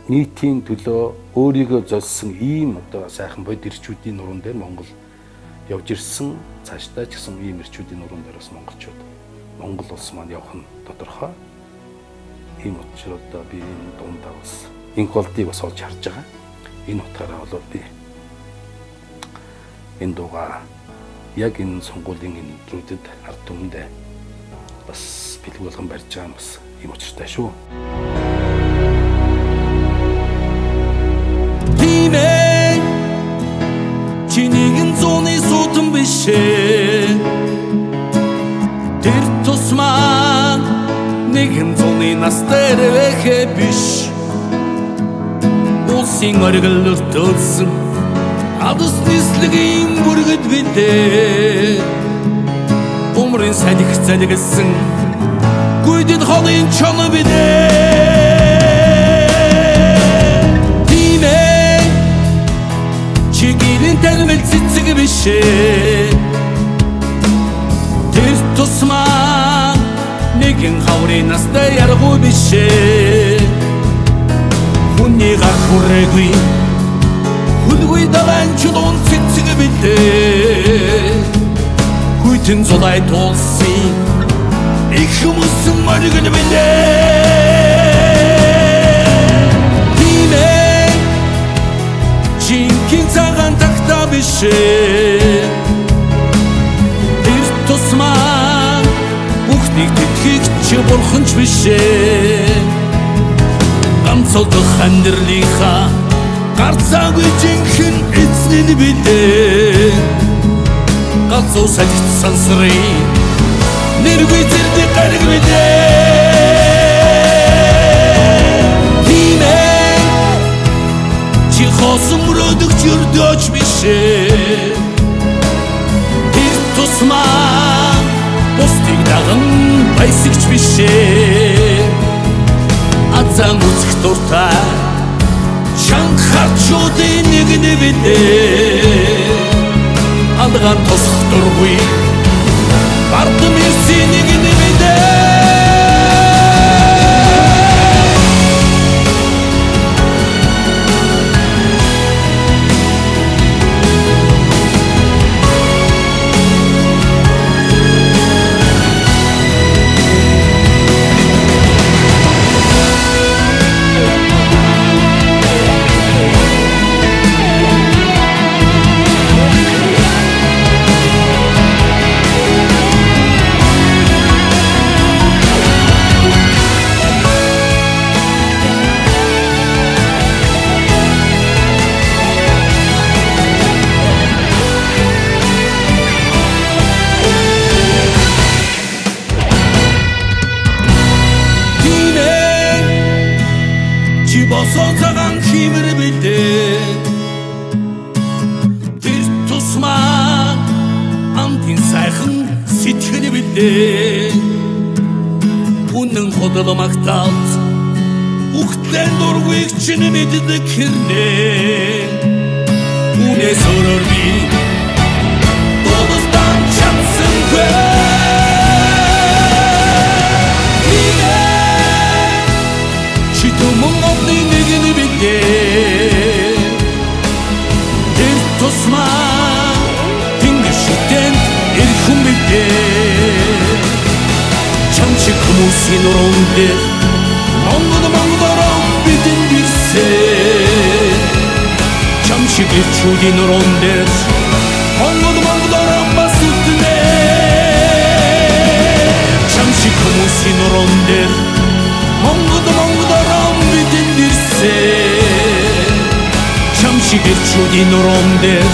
нийтийн төлөө өөрийгөө золсон ийм одоо сайхан бод ирчүүдийн нуруунд дээр Монгол явж ирсэн, цаашдаа ч гэсэн ийм ирчүүдийн нуруунд дээр бас монголчууд Монгол улс маань явах нь тодорхой. Ийм учраас одоо би энэ дундаа бас энэ голдыг бас олж харж байгаа. Энэ утгаараа бол би энэ дууга яг энэ сонгуулийн энэ өдрүүдэд ард түмэндээ бас бэлэг болгон барьж байгаа нь бас ийм учиртай шүү. Тимээ чи нэгэн зууны сутан биш ээ. Тэр тусмаа нэгэн зууны настай рэхэ биш. Улсын оргил өртөлсөн адус нислэгийн бүргэд битээ. Умрын салхи залгсан гүйдэд холын чоно бидээ. Тимээ чи гэрэн тэрмэл цэцэг биш ээ. Тэр тусмаа нэгэн хаврын настай яргуу биш ээ. Хүний гар хүрээгүй хүлгүй далайн чулуун цэцэг битээ. Хүйтэн зулай тулсын их хүмүүсэн моргон битээ. Тимээ жинхэнэ цагаан тагта биш ээ. Тэр тусмаа бүхнийг тэтгэх чи бурханч биш ээ. Ганцолдох амьдралынхаа гарцаагүй жинхэнэ эзэн битээ. Галзуу салхит сансрын нэргүй зэрдэг гариг битээ. Тимээ чи хосон мөрөдөгч өрдөөч биш ээ. Тэр тусмаа бусдыг даган баясагч биш ээ. Азан үзэх дуртай чанга харчуудын нэгэн битээ. Алгаар тосох дургүй бардам ирсэн нэгэн битээ. Босоо цагаан химэр битээ. Тэр тусмаа амтын сайхан сэтгэл битээ. Үнэн хөдөл магтаалт ухтэн дургүйг чинь мэддэг хэрнээ. Үнээс өрөр би долостан чадсангүй. Тэр тусмаа тэнгиштэн ирхэн битээ. Чам шиг хүмүүсийн нуруунд дээр Монголоор бидэн бирсэн. Чам шиг ирчүүдийн нуруунд дээр Монголоор бас үтнээ. Чам шиг хүмүүсийн нуруунд дээр Монголоор бидэн бирсэн. Чам шиг ирчүүдийн нуруунд дээр